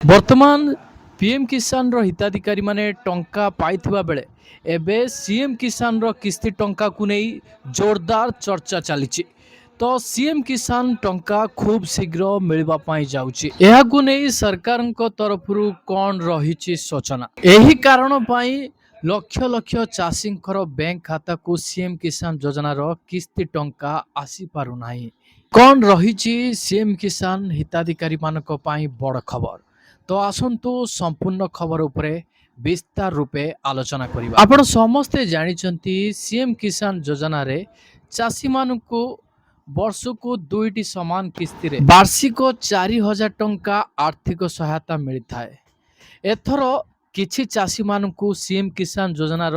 ବର୍ତ୍ତମାନ ପିଏମ୍ କିଷାନର ହିତାଧିକାରୀ ମାନେ ଟଙ୍କା ପାଇଥିବା ବେଳେ ଏବେ ସିଏମ୍ କିଷାନର କିସ୍ତି ଟଙ୍କାକୁ ନେଇ ଜୋରଦାର ଚର୍ଚ୍ଚା ଚାଲିଛି। ତ ସିଏମ୍ କିଷାନ ଟଙ୍କା ଖୁବ୍ ଶୀଘ୍ର ମିଳିବା ପାଇଁ ଯାଉଛି। ଏହାକୁ ନେଇ ସରକାରଙ୍କ ତରଫରୁ କ'ଣ ରହିଛି ସୂଚନା? ଏହି କାରଣ ପାଇଁ ଲକ୍ଷ ଲକ୍ଷ ଚାଷୀଙ୍କର ବ୍ୟାଙ୍କ ଖାତାକୁ ସିଏମ୍ କିଷାନ ଯୋଜନାର କିସ୍ତି ଟଙ୍କା ଆସିପାରୁନାହିଁ। କ'ଣ ରହିଛି ସିଏମ୍ କିଷାନ ହିତାଧିକାରୀମାନଙ୍କ ପାଇଁ ବଡ଼ ଖବର? ତ ଆସନ୍ତୁ ସମ୍ପୂର୍ଣ୍ଣ ଖବର ଉପରେ ବିସ୍ତାର ରୂପେ ଆଲୋଚନା କରିବା। ଆପଣ ସମସ୍ତେ ଜାଣିଛନ୍ତି ସିଏମ୍ କିଷାନ ଯୋଜନାରେ ଚାଷୀମାନଙ୍କୁ ବର୍ଷକୁ ଦୁଇଟି ସମାନ କିସ୍ତିରେ ବାର୍ଷିକ 4,000 ଟଙ୍କା ଆର୍ଥିକ ସହାୟତା ମିଳିଥାଏ। ଏଥର କିଛି ଚାଷୀମାନଙ୍କୁ ସିଏମ୍ କିଷାନ ଯୋଜନାର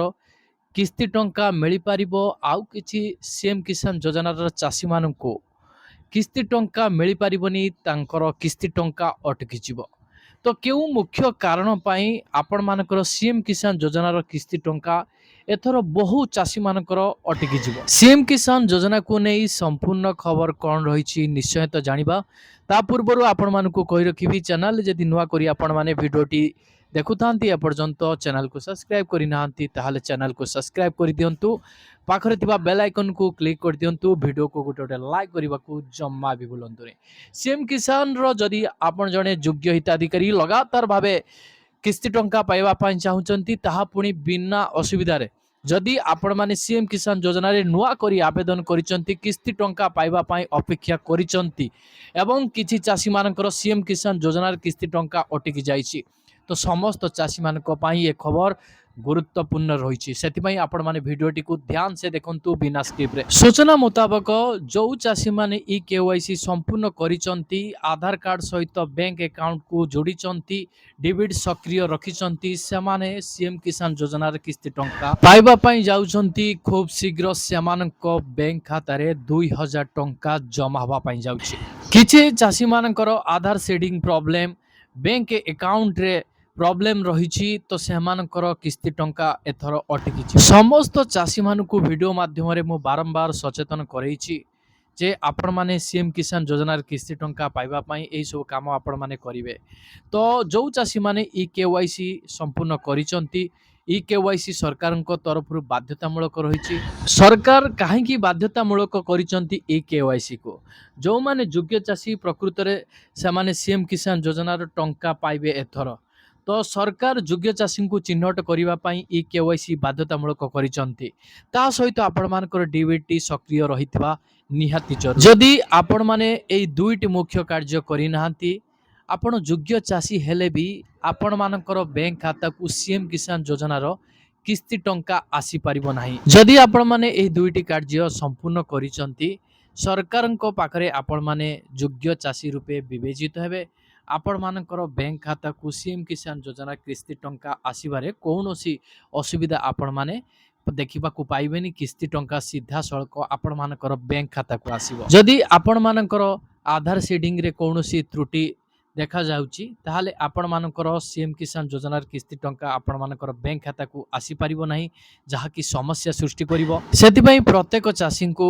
କିସ୍ତି ଟଙ୍କା ମିଳିପାରିବ, ଆଉ କିଛି ସିଏମ୍ କିଷାନ ଯୋଜନାର ଚାଷୀମାନଙ୍କୁ କିସ୍ତି ଟଙ୍କା ମିଳିପାରିବନି, ତାଙ୍କର କିସ୍ତି ଟଙ୍କା ଅଟକିଯିବ। ତ କେଉଁ ମୁଖ୍ୟ କାରଣ ପାଇଁ ଆପଣମାନଙ୍କର ସିଏମ୍ କିଷାନ ଯୋଜନାର କିସ୍ତି ଟଙ୍କା ଏଥର ବହୁ ଚାଷୀମାନଙ୍କର ଅଟକିଯିବ? ସିଏମ୍ କିଷାନ ଯୋଜନାକୁ ନେଇ ସମ୍ପୂର୍ଣ୍ଣ ଖବର କ'ଣ ରହିଛି ନିଶ୍ଚୟ ତ ଜାଣିବା। ତା ପୂର୍ବରୁ ଆପଣମାନଙ୍କୁ କହି ରଖିବି, ଚ୍ୟାନେଲ ଯଦି ନୂଆ କରି ଆପଣମାନେ ଭିଡ଼ିଓଟି ଦେଖୁଥାନ୍ତି ଏପର୍ଯ୍ୟନ୍ତ ଚ୍ୟାନେଲକୁ ସବସ୍କ୍ରାଇବ୍ କରିନାହାନ୍ତି ତାହେଲେ ଚ୍ୟାନେଲକୁ ସବସ୍କ୍ରାଇବ୍ କରିଦିଅନ୍ତୁ। ପାଖରେ ଥିବା ବେଲ୍ ଆଇକନ୍କୁ କ୍ଲିକ୍ କରିଦିଅନ୍ତୁ। ଭିଡ଼ିଓକୁ ଗୋଟେ ଲାଇକ୍ କରିବାକୁ ଜମା ବି ଭୁଲନ୍ତୁନି। ସିଏମ୍ କିଷାନର ଯଦି ଆପଣ ଜଣେ ଯୋଗ୍ୟ ହିତାଧିକାରୀ ଲଗାତାର ଭାବେ କିସ୍ତି ଟଙ୍କା ପାଇବା ପାଇଁ ଚାହୁଁଛନ୍ତି, ତାହା ପୁଣି ବିନା ଅସୁବିଧାରେ, ଯଦି ଆପଣମାନେ ସିଏମ୍ କିଷାନ ଯୋଜନାରେ ନୂଆ କରି ଆବେଦନ କରିଛନ୍ତି, କିସ୍ତି ଟଙ୍କା ପାଇବା ପାଇଁ ଅପେକ୍ଷା କରିଛନ୍ତି ଏବଂ କିଛି ଚାଷୀମାନଙ୍କର ସିଏମ୍ କିଷାନ ଯୋଜନାର କିସ୍ତି ଟଙ୍କା ଅଟକି ଯାଇଛି, ତ ସମସ୍ତ ଚାଷୀମାନଙ୍କ ପାଇଁ ଏ ଖବର ଗୁରୁତ୍ୱପୂର୍ଣ୍ଣ ରହିଛି। ସେଥିପାଇଁ ଆପଣମାନେ ଭିଡ଼ିଓଟିକୁ ଧ୍ୟାନ ସେ ଦେଖନ୍ତୁ ବିନା ସ୍କିପ୍ରେ। ସୂଚନା ମୁତାବକ ଯେଉଁ ଚାଷୀମାନେ ଇ କେୱାଇସି ସମ୍ପୂର୍ଣ୍ଣ କରିଛନ୍ତି, ଆଧାର କାର୍ଡ ସହିତ ବ୍ୟାଙ୍କ ଆକାଉଣ୍ଟକୁ ଯୋଡ଼ିଛନ୍ତି, ଡିବିଟ୍ ସକ୍ରିୟ ରଖିଛନ୍ତି, ସେମାନେ ସିଏମ୍ କିଷାନ ଯୋଜନାର କିସ୍ତି ଟଙ୍କା ପାଇବା ପାଇଁ ଯାଉଛନ୍ତି। ଖୁବ୍ ଶୀଘ୍ର ସେମାନଙ୍କ ବ୍ୟାଙ୍କ ଖାତାରେ 2,000 ଟଙ୍କା ଜମା ହେବା ପାଇଁ ଯାଉଛି। କିଛି ଚାଷୀମାନଙ୍କର ଆଧାର ସେଡିଂ ପ୍ରୋବ୍ଲେମ୍, ବ୍ୟାଙ୍କ ଆକାଉଣ୍ଟରେ ପ୍ରୋବ୍ଲେମ୍ ରହିଛି, ତ ସେମାନଙ୍କର କିସ୍ତି ଟଙ୍କା ଏଥର ଅଟକିଛି। ସମସ୍ତ ଚାଷୀମାନଙ୍କୁ ଭିଡ଼ିଓ ମାଧ୍ୟମରେ ମୁଁ ବାରମ୍ବାର ସଚେତନ କରେଇଛି ଯେ ଆପଣମାନେ ସିଏମ୍ କିଷାନ ଯୋଜନାର କିସ୍ତି ଟଙ୍କା ପାଇବା ପାଇଁ ଏହିସବୁ କାମ ଆପଣମାନେ କରିବେ। ତ ଯେଉଁ ଚାଷୀମାନେ ଇ କେୱାଇସି ସମ୍ପୂର୍ଣ୍ଣ କରିଛନ୍ତି, ଇ କେୱାଇସି ସରକାରଙ୍କ ତରଫରୁ ବାଧ୍ୟତାମୂଳକ ରହିଛି। ସରକାର କାହିଁକି ବାଧ୍ୟତାମୂଳକ କରିଛନ୍ତି ଇ କେୱାଇସିକୁ? ଯେଉଁମାନେ ଯୋଗ୍ୟ ଚାଷୀ ପ୍ରକୃତରେ ସେମାନେ ସିଏମ୍ କିଷାନ ଯୋଜନାର ଟଙ୍କା ପାଇବେ ଏଥର। ତ ସରକାର ଯୋଗ୍ୟ ଚାଷୀଙ୍କୁ ଚିହ୍ନଟ କରିବା ପାଇଁ ଇ କେୱାଇସି ବାଧ୍ୟତାମୂଳକ କରିଛନ୍ତି। ତା ସହିତ ଆପଣମାନଙ୍କର ଡିବିଟି ସକ୍ରିୟ ରହିଥିବା ନିହାତି ଜରୁରୀ। ଯଦି ଆପଣମାନେ ଏହି ଦୁଇଟି ମୁଖ୍ୟ କାର୍ଯ୍ୟ କରିନାହାନ୍ତି, ଆପଣ ଯୋଗ୍ୟ ଚାଷୀ ହେଲେ ବି ଆପଣମାନଙ୍କର ବ୍ୟାଙ୍କ ଖାତାକୁ ସିଏମ୍ କିଷାନ ଯୋଜନାର କିସ୍ତି ଟଙ୍କା ଆସିପାରିବ ନାହିଁ। ଯଦି ଆପଣମାନେ ଏହି ଦୁଇଟି କାର୍ଯ୍ୟ ସମ୍ପୂର୍ଣ୍ଣ କରିଛନ୍ତି, ସରକାରଙ୍କ ପାଖରେ ଆପଣମାନେ ଯୋଗ୍ୟ ଚାଷୀ ରୂପେ ବିବେଚିତ ହେବେ। ଆପଣମାନଙ୍କର ବ୍ୟାଙ୍କ ଖାତାକୁ ସିଏମ୍ କିଷାନ ଯୋଜନା କିସ୍ତି ଟଙ୍କା ଆସିବାରେ କୌଣସି ଅସୁବିଧା ଆପଣମାନେ ଦେଖିବାକୁ ପାଇବେନି। କିସ୍ତି ଟଙ୍କା ସିଧାସଳଖ ଆପଣମାନଙ୍କର ବ୍ୟାଙ୍କ ଖାତାକୁ ଆସିବ। ଯଦି ଆପଣମାନଙ୍କର ଆଧାର ସେଡିଂରେ କୌଣସି ତ୍ରୁଟି ଦେଖାଯାଉଛି, ତାହେଲେ ଆପଣମାନଙ୍କର ସିଏମ୍ କିଷାନ ଯୋଜନାର କିସ୍ତି ଟଙ୍କା ଆପଣମାନଙ୍କର ବ୍ୟାଙ୍କ ଖାତାକୁ ଆସିପାରିବ ନାହିଁ, ଯାହାକି ସମସ୍ୟା ସୃଷ୍ଟି କରିବ। ସେଥିପାଇଁ ପ୍ରତ୍ୟେକ ଚାଷୀଙ୍କୁ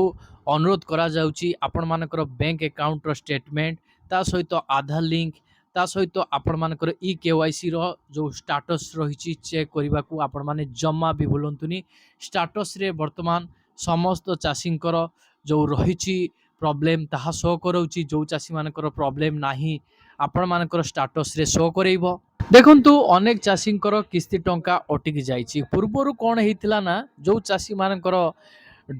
ଅନୁରୋଧ କରାଯାଉଛି ଆପଣମାନଙ୍କର ବ୍ୟାଙ୍କ ଆକାଉଣ୍ଟର ଷ୍ଟେଟମେଣ୍ଟ, ତା ସହିତ ଆଧାର ଲିଙ୍କ, ତା ସହିତ ଆପଣମାନଙ୍କର ଇ କେୱାଇସିର ଯେଉଁ ଷ୍ଟାଟସ୍ ରହିଛି ଚେକ୍ କରିବାକୁ ଆପଣମାନେ ଜମା ବି ଭୁଲନ୍ତୁନି। ଷ୍ଟାଟସ୍ରେ ବର୍ତ୍ତମାନ ସମସ୍ତ ଚାଷୀଙ୍କର ଯେଉଁ ରହିଛି ପ୍ରୋବ୍ଲେମ୍ ତାହା ଶୋ କରାଉଛି। ଯେଉଁ ଚାଷୀମାନଙ୍କର ପ୍ରୋବ୍ଲେମ୍ ନାହିଁ, ଆପଣମାନଙ୍କର ଷ୍ଟାଟସ୍ରେ ଶୋ କରେଇବ। ଦେଖନ୍ତୁ, ଅନେକ ଚାଷୀଙ୍କର କିସ୍ତି ଟଙ୍କା ଅଟକି ଯାଇଛି। ପୂର୍ବରୁ କ'ଣ ହେଇଥିଲା ନା, ଯେଉଁ ଚାଷୀମାନଙ୍କର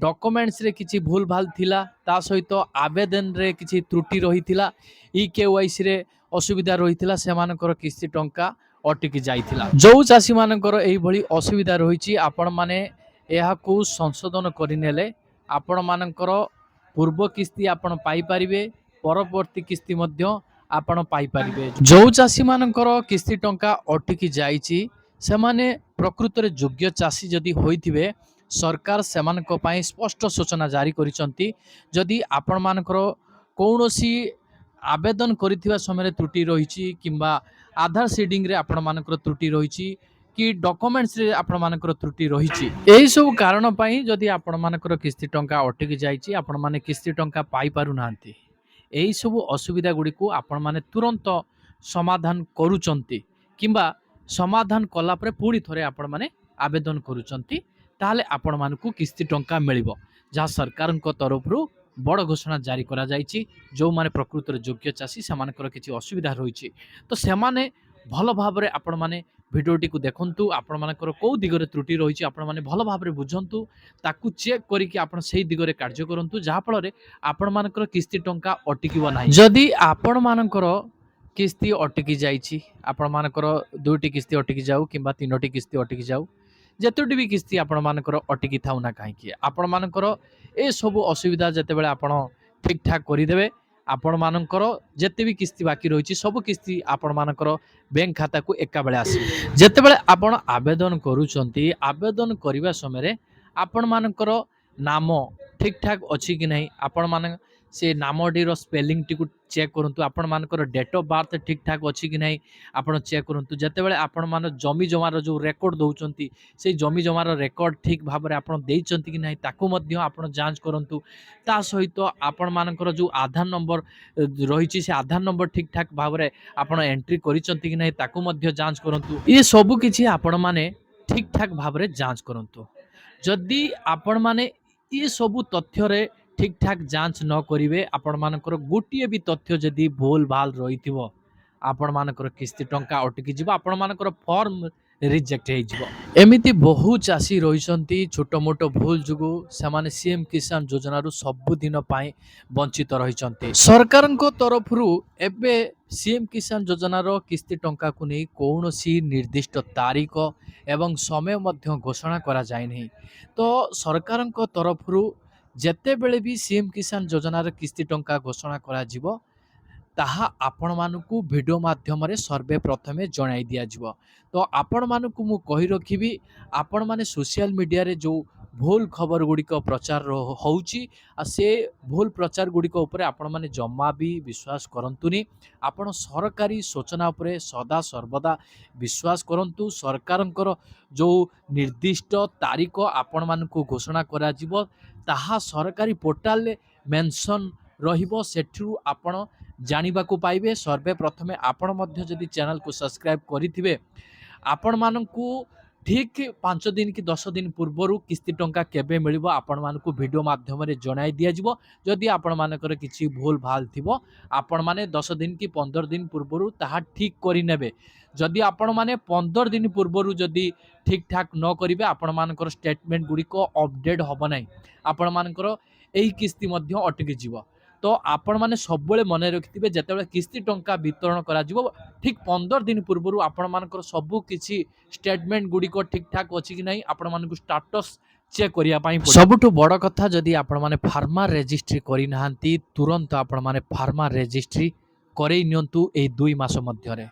ଡକୁମେଣ୍ଟସରେ କିଛି ଭୁଲ ଭାଲ ଥିଲା, ତା ସହିତ ଆବେଦନରେ କିଛି ତ୍ରୁଟି ରହିଥିଲା, ଇ କେୱାଇସିରେ ଅସୁବିଧା ରହିଥିଲା, ସେମାନଙ୍କର କିସ୍ତି ଟଙ୍କା ଅଟକି ଯାଇଥିଲା। ଯେଉଁ ଚାଷୀମାନଙ୍କର ଏଇଭଳି ଅସୁବିଧା ରହିଛି, ଆପଣମାନେ ଏହାକୁ ସଂଶୋଧନ କରିନେଲେ ଆପଣମାନଙ୍କର ପୂର୍ବ କିସ୍ତି ଆପଣ ପାଇପାରିବେ, ପରବର୍ତ୍ତୀ କିସ୍ତି ମଧ୍ୟ ଆପଣ ପାଇପାରିବେ। ଯେଉଁ ଚାଷୀମାନଙ୍କର କିସ୍ତି ଟଙ୍କା ଅଟକି ଯାଇଛି, ସେମାନେ ପ୍ରକୃତରେ ଯୋଗ୍ୟ ଚାଷୀ ଯଦି ହୋଇଥିବେ, ସରକାର ସେମାନଙ୍କ ପାଇଁ ସ୍ପଷ୍ଟ ସୂଚନା ଜାରି କରିଛନ୍ତି। ଯଦି ଆପଣମାନଙ୍କର କୌଣସି ଆବେଦନ କରିଥିବା ସମୟରେ ତ୍ରୁଟି ରହିଛି, କିମ୍ବା ଆଧାର ସିଡିଂରେ ଆପଣମାନଙ୍କର ତ୍ରୁଟି ରହିଛି, କି ଡକୁମେଣ୍ଟସରେ ଆପଣମାନଙ୍କର ତ୍ରୁଟି ରହିଛି, ଏହିସବୁ କାରଣ ପାଇଁ ଯଦି ଆପଣମାନଙ୍କର କିସ୍ତି ଟଙ୍କା ଅଟକି ଯାଇଛି, ଆପଣମାନେ କିସ୍ତି ଟଙ୍କା ପାଇପାରୁନାହାନ୍ତି, ଏହିସବୁ ଅସୁବିଧା ଗୁଡ଼ିକୁ ଆପଣମାନେ ତୁରନ୍ତ ସମାଧାନ କରୁଛନ୍ତି କିମ୍ବା ସମାଧାନ କଲା ପରେ ପୁଣି ଥରେ ଆପଣମାନେ ଆବେଦନ କରୁଛନ୍ତି ତାହେଲେ ଆପଣମାନଙ୍କୁ କିସ୍ତି ଟଙ୍କା ମିଳିବ, ଯାହା ସରକାରଙ୍କ ତରଫରୁ ବଡ଼ ଘୋଷଣା ଜାରି କରାଯାଇଛି। ଯେଉଁମାନେ ପ୍ରକୃତରେ ଯୋଗ୍ୟ ଚାଷୀ ସେମାନଙ୍କର କିଛି ଅସୁବିଧା ରହିଛି ତ ସେମାନେ ଭଲ ଭାବରେ ଆପଣମାନେ ଭିଡ଼ିଓଟିକୁ ଦେଖନ୍ତୁ। ଆପଣମାନଙ୍କର କେଉଁ ଦିଗରେ ତ୍ରୁଟି ରହିଛି ଆପଣମାନେ ଭଲ ଭାବରେ ବୁଝନ୍ତୁ, ତାକୁ ଚେକ୍ କରିକି ଆପଣ ସେଇ ଦିଗରେ କାର୍ଯ୍ୟ କରନ୍ତୁ, ଯାହାଫଳରେ ଆପଣମାନଙ୍କର କିସ୍ତି ଟଙ୍କା ଅଟକିବ ନାହିଁ। ଯଦି ଆପଣମାନଙ୍କର କିସ୍ତି ଅଟକି ଯାଇଛି, ଆପଣମାନଙ୍କର 2ଟି କିସ୍ତି ଅଟକି ଯାଉ କିମ୍ବା 3ଟି କିସ୍ତି ଅଟକି ଯାଉ, ଯେତୋଟି ବି କିସ୍ତି ଆପଣମାନଙ୍କର ଅଟକି ଥାଉ ନା କାହିଁକି, ଆପଣମାନଙ୍କର ଏସବୁ ଅସୁବିଧା ଯେତେବେଳେ ଆପଣ ଠିକ୍ ଠାକ୍ କରିଦେବେ, ଆପଣମାନଙ୍କର ଯେତେ ବି କିସ୍ତି ବାକି ରହିଛି ସବୁ କିସ୍ତି ଆପଣମାନଙ୍କର ବ୍ୟାଙ୍କ ଖାତାକୁ ଏକାବେଳେ ଆସିବ। ଯେତେବେଳେ ଆପଣ ଆବେଦନ କରୁଛନ୍ତି, ଆବେଦନ କରିବା ସମୟରେ ଆପଣମାନଙ୍କର ନାମ ଠିକ୍ ଠାକ୍ ଅଛି କି ନାହିଁ, ଆପଣମାନେ ସେ ନାମଟିର ସ୍ପେଲିଂଟିକୁ ଚେକ୍ କରନ୍ତୁ। ଆପଣମାନଙ୍କର ଡେଟ୍ ଅଫ୍ ବାର୍ଥ ଠିକ୍ ଠାକ୍ ଅଛି କି ନାହିଁ ଆପଣ ଚେକ୍ କରନ୍ତୁ। ଯେତେବେଳେ ଆପଣମାନେ ଜମି ଜମାର ଯେଉଁ ରେକର୍ଡ଼ ଦେଉଛନ୍ତି ସେଇ ଜମି ଜମାର ରେକର୍ଡ଼ ଠିକ୍ ଭାବରେ ଆପଣ ଦେଇଛନ୍ତି କି ନାହିଁ ତାକୁ ମଧ୍ୟ ଆପଣ ଯାଞ୍ଚ କରନ୍ତୁ। ତା ସହିତ ଆପଣମାନଙ୍କର ଯେଉଁ ଆଧାର ନମ୍ବର ରହିଛି ସେ ଆଧାର ନମ୍ବର ଠିକ୍ ଠାକ୍ ଭାବରେ ଆପଣ ଏଣ୍ଟ୍ରି କରିଛନ୍ତି କି ନାହିଁ ତାକୁ ମଧ୍ୟ ଯାଞ୍ଚ କରନ୍ତୁ। ଏ ସବୁ କିଛି ଆପଣମାନେ ଠିକ୍ ଠାକ୍ ଭାବରେ ଯାଞ୍ଚ କରନ୍ତୁ। ଯଦି ଆପଣମାନେ ଏ ସବୁ ତଥ୍ୟରେ ଠିକ୍ ଠାକ୍ ଯାଞ୍ଚ ନ କରିବେ, ଆପଣମାନଙ୍କର ଗୋଟିଏ ବି ତଥ୍ୟ ଯଦି ଭୁଲ ଭାଲ ରହିଥିବ, ଆପଣମାନଙ୍କର କିସ୍ତି ଟଙ୍କା ଅଟକି ଯିବ, ଆପଣମାନଙ୍କର ଫର୍ମ ରିଜେକ୍ଟ ହେଇଯିବ। ଏମିତି ବହୁ ଚାଷୀ ରହିଛନ୍ତି ଛୋଟ ମୋଟ ଭୁଲ ଯୋଗୁଁ ସେମାନେ ସିଏମ୍ କିଷାନ ଯୋଜନାରୁ ସବୁଦିନ ପାଇଁ ବଞ୍ଚିତ ରହିଛନ୍ତି। ସରକାରଙ୍କ ତରଫରୁ ଏବେ ସିଏମ୍ କିଷାନ ଯୋଜନାର କିସ୍ତି ଟଙ୍କାକୁ ନେଇ କୌଣସି ନିର୍ଦ୍ଦିଷ୍ଟ ତାରିଖ ଏବଂ ସମୟ ମଧ୍ୟ ଘୋଷଣା କରାଯାଇନାହିଁ। ତ ସରକାରଙ୍କ ତରଫରୁ ଯେତେବେଳେ ବି ସିଏମ୍ କିଷାନ ଯୋଜନାର କିସ୍ତି ଟଙ୍କା ଘୋଷଣା କରାଯିବ ତାହା ଆପଣମାନଙ୍କୁ ଭିଡ଼ିଓ ମାଧ୍ୟମରେ ସର୍ବେ ପ୍ରଥମେ ଜଣାଇ ଦିଆଯିବ। ତ ଆପଣମାନଙ୍କୁ ମୁଁ କହି ରଖିବି, ଆପଣମାନେ ସୋସିଆଲ ମିଡ଼ିଆରେ ଯେଉଁ ଭୁଲ ଖବର ଗୁଡ଼ିକ ପ୍ରଚାର ହେଉଛି ଆଉ ସେ ଭୁଲ ପ୍ରଚାର ଗୁଡ଼ିକ ଉପରେ ଆପଣମାନେ ଜମା ବି ବିଶ୍ୱାସ କରନ୍ତୁନି। ଆପଣ ସରକାରୀ ସୂଚନା ଉପରେ ସଦା ସର୍ବଦା ବିଶ୍ୱାସ କରନ୍ତୁ। ସରକାରଙ୍କର ଯେଉଁ ନିର୍ଦ୍ଦିଷ୍ଟ ତାରିଖ ଆପଣମାନଙ୍କୁ ଘୋଷଣା କରାଯିବ ତାହା ସରକାରୀ ପୋର୍ଟାଲରେ ମେନସନ୍ ରହିବ, ସେଠୁ ଆପଣ ଜାଣିବାକୁ ପାଇବେ। ସର୍ବେ ପ୍ରଥମେ ଆପଣ ମଧ୍ୟ ଯଦି ଚ୍ୟାନେଲକୁ ସବସ୍କ୍ରାଇବ୍ କରିଥିବେ, ଆପଣମାନଙ୍କୁ ଠିକ୍ 5 ଦିନ କି 10 ଦିନ ପୂର୍ବରୁ କିସ୍ତି ଟଙ୍କା କେବେ ମିଳିବ ଆପଣମାନଙ୍କୁ ଭିଡ଼ିଓ ମାଧ୍ୟମରେ ଜଣାଇ ଦିଆଯିବ। ଯଦି ଆପଣମାନଙ୍କର କିଛି ଭୁଲ ଭାଲ ଥିବ ଆପଣମାନେ 10 ଦିନ କି 15 ଦିନ ପୂର୍ବରୁ ତାହା ଠିକ୍ କରିନେବେ। ଯଦି ଆପଣମାନେ 15 ଦିନ ପୂର୍ବରୁ ଯଦି ଠିକ୍ ଠାକ୍ ନ କରିବେ ଆପଣମାନଙ୍କର ଷ୍ଟେଟମେଣ୍ଟ ଗୁଡ଼ିକ ଅପଡେଟ୍ ହେବ ନାହିଁ, ଆପଣମାନଙ୍କର ଏହି କିସ୍ତି ମଧ୍ୟ ଅଟକି ଯିବ। ତ ଆପଣମାନେ ସବୁବେଳେ ମନେ ରଖିଥିବେ ଯେତେବେଳେ କିସ୍ତି ଟଙ୍କା ବିତରଣ କରାଯିବ ଠିକ୍ 15 ଦିନ ପୂର୍ବରୁ ଆପଣମାନଙ୍କର ସବୁ କିଛି ଷ୍ଟେଟମେଣ୍ଟ ଗୁଡ଼ିକ ଠିକ୍ ଠାକ୍ ଅଛି କି ନାହିଁ ଆପଣମାନଙ୍କୁ ଷ୍ଟାଟସ୍ ଚେକ୍ କରିବା ପାଇଁ ପଡ଼ିବ। ସବୁଠୁ ବଡ଼ କଥା, ଯଦି ଆପଣମାନେ ଫାର୍ମର ରେଜିଷ୍ଟ୍ରି କରିନାହାନ୍ତି ତୁରନ୍ତ ଆପଣମାନେ ଫାର୍ମର ରେଜିଷ୍ଟ୍ରି କରେଇ ନିଅନ୍ତୁ ଏଇ 2 ମାସ ମଧ୍ୟରେ।